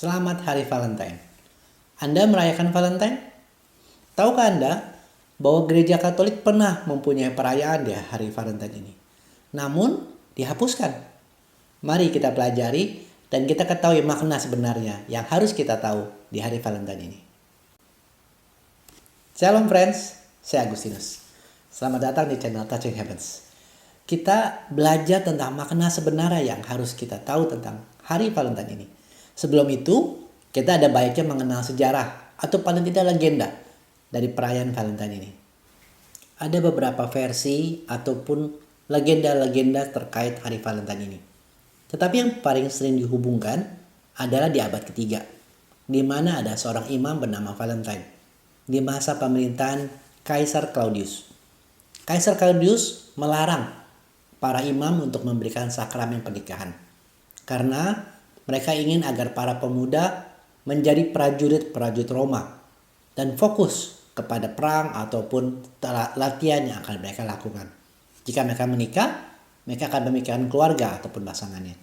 Selamat Hari Valentine. Anda merayakan Valentine? Tahukah Anda bahwa Gereja Katolik pernah mempunyai perayaan di Hari Valentine ini? Namun, dihapuskan. Mari kita pelajari dan kita ketahui makna sebenarnya yang harus kita tahu di Hari Valentine ini. Shalom friends, saya Agustinus. Selamat datang di channel Touching Heavens. Kita belajar tentang makna sebenarnya yang harus kita tahu tentang Hari Valentine ini. Sebelum itu, kita ada baiknya mengenal sejarah atau paling tidak legenda dari perayaan Valentine ini. Ada beberapa versi ataupun legenda-legenda terkait Hari Valentine ini. Tetapi yang paling sering dihubungkan adalah di abad ketiga, di mana ada seorang imam bernama Valentine di masa pemerintahan Kaisar Claudius. Kaisar Claudius melarang para imam untuk memberikan sakramen pernikahan karena mereka ingin agar para pemuda menjadi prajurit-prajurit Roma dan fokus kepada perang ataupun latihan yang akan mereka lakukan. Jika mereka menikah, mereka akan memikirkan keluarga ataupun pasangannya.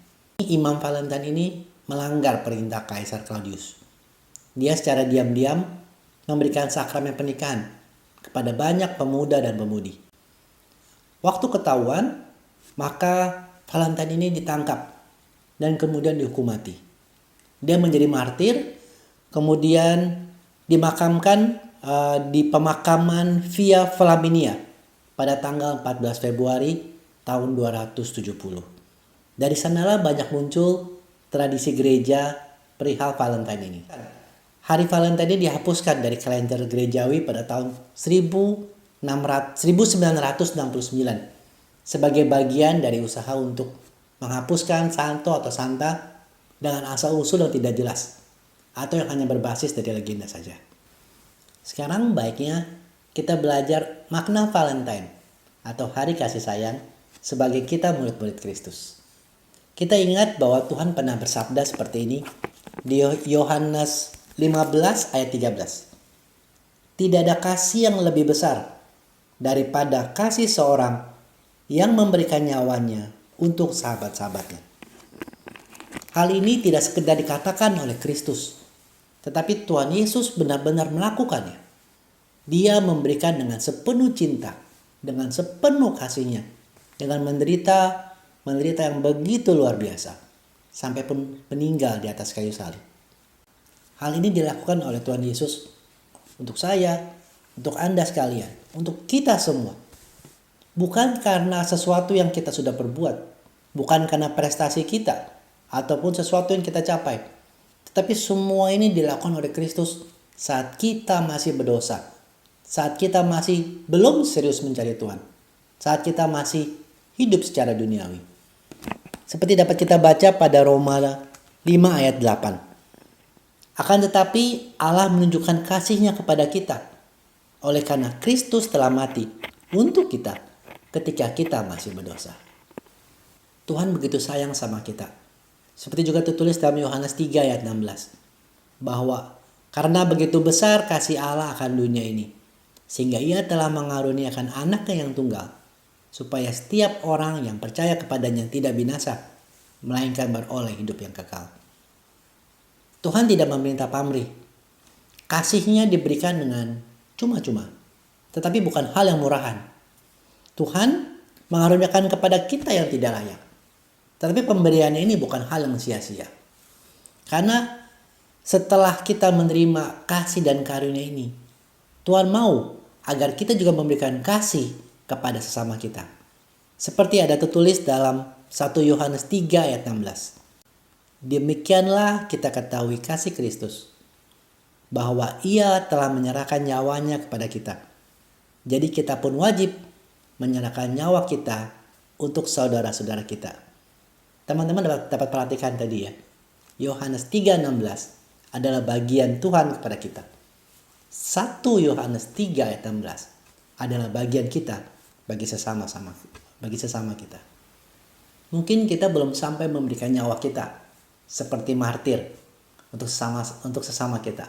Imam Valentine ini melanggar perintah Kaisar Claudius. Dia secara diam-diam memberikan sakramen pernikahan kepada banyak pemuda dan pemudi. Waktu ketahuan, maka Valentine ini ditangkap dan kemudian dihukum mati. Dia menjadi martir, kemudian dimakamkan di pemakaman Via Flaminia pada tanggal 14 Februari tahun 270. Dari sanalah banyak muncul tradisi gereja perihal Valentine ini. Hari Valentine ini dihapuskan dari kalender gerejawi pada tahun 1969 sebagai bagian dari usaha untuk menghapuskan santo atau santa dengan asal-usul yang tidak jelas atau yang hanya berbasis dari legenda saja. Sekarang baiknya kita belajar makna Valentine atau hari kasih sayang sebagai kita murid-murid Kristus. Kita ingat bahwa Tuhan pernah bersabda seperti ini di Yohanes 15 ayat 13. Tidak ada kasih yang lebih besar daripada kasih seorang yang memberikan nyawanya untuk sahabat-sahabatnya. Hal ini tidak sekedar dikatakan oleh Kristus, tetapi Tuhan Yesus benar-benar melakukannya. Dia memberikan dengan sepenuh cinta, dengan sepenuh kasihnya, dengan menderita yang begitu luar biasa, sampai pun meninggal di atas kayu salib. Hal ini dilakukan oleh Tuhan Yesus untuk saya, untuk Anda sekalian, untuk kita semua. Bukan karena sesuatu yang kita sudah perbuat, bukan karena prestasi kita, ataupun sesuatu yang kita capai. Tetapi semua ini dilakukan oleh Kristus saat kita masih berdosa, saat kita masih belum serius mencari Tuhan, saat kita masih hidup secara duniawi. Seperti dapat kita baca pada Roma 5 ayat 8. Akan tetapi Allah menunjukkan kasih-Nya kepada kita, oleh karena Kristus telah mati untuk kita ketika kita masih berdosa. Tuhan begitu sayang sama kita. Seperti juga tertulis dalam Yohanes 3 ayat 16. Bahwa karena begitu besar kasih Allah akan dunia ini, sehingga Ia telah mengaruniakan anaknya yang tunggal, supaya setiap orang yang percaya kepadanya tidak binasa, melainkan beroleh hidup yang kekal. Tuhan tidak meminta pamrih. Kasih-Nya diberikan dengan cuma-cuma, tetapi bukan hal yang murahan. Tuhan mengaruniakan kepada kita yang tidak layak. Tetapi pemberian ini bukan hal yang sia-sia. Karena setelah kita menerima kasih dan karunia ini, Tuhan mau agar kita juga memberikan kasih kepada sesama kita. Seperti ada tertulis dalam 1 Yohanes 3 ayat 16. Demikianlah kita ketahui kasih Kristus, bahwa Ia telah menyerahkan nyawanya kepada kita. Jadi kita pun wajib menyerahkan nyawa kita untuk saudara-saudara kita. Teman-teman dapat perhatikan tadi ya. Yohanes 3:16 adalah bagian Tuhan kepada kita. 1 Yohanes 3 ayat 16 adalah bagian kita bagi sesama kita. Mungkin kita belum sampai memberikan nyawa kita seperti martir untuk sesama kita.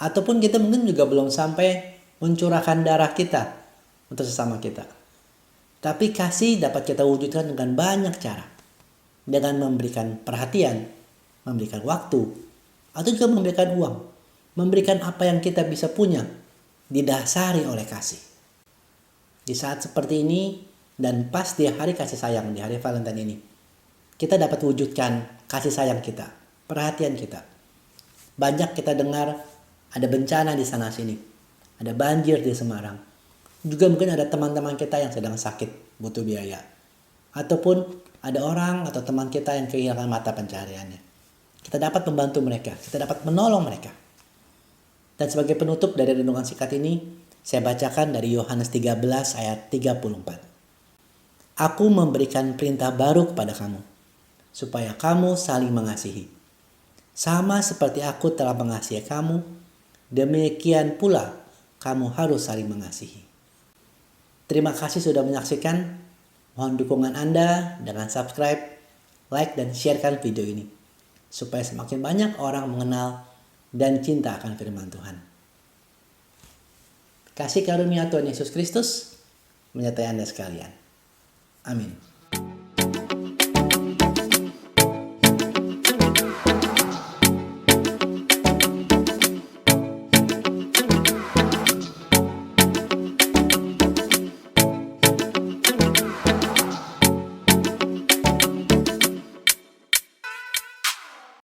Ataupun kita mungkin juga belum sampai mencurahkan darah kita untuk sesama kita. Tapi kasih dapat kita wujudkan dengan banyak cara. Dengan memberikan perhatian, memberikan waktu, atau juga memberikan uang, memberikan apa yang kita bisa punya, didasari oleh kasih. Di saat seperti ini, dan pas di hari kasih sayang, di hari Valentine ini, kita dapat wujudkan kasih sayang kita, perhatian kita. Banyak kita dengar ada bencana di sana sini, ada banjir di Semarang. Juga mungkin ada teman-teman kita yang sedang sakit, butuh biaya. Ataupun ada orang atau teman kita yang kehilangan mata pencahariannya. Kita dapat membantu mereka, kita dapat menolong mereka. Dan sebagai penutup dari renungan singkat ini, saya bacakan dari Yohanes 13 ayat 34. Aku memberikan perintah baru kepada kamu, supaya kamu saling mengasihi. Sama seperti aku telah mengasihi kamu, demikian pula kamu harus saling mengasihi. Terima kasih sudah menyaksikan. Mohon dukungan Anda dengan subscribe, like, dan sharekan video ini, supaya semakin banyak orang mengenal dan cinta akan firman Tuhan. Kasih karunia Tuhan Yesus Kristus menyertai Anda sekalian. Amin.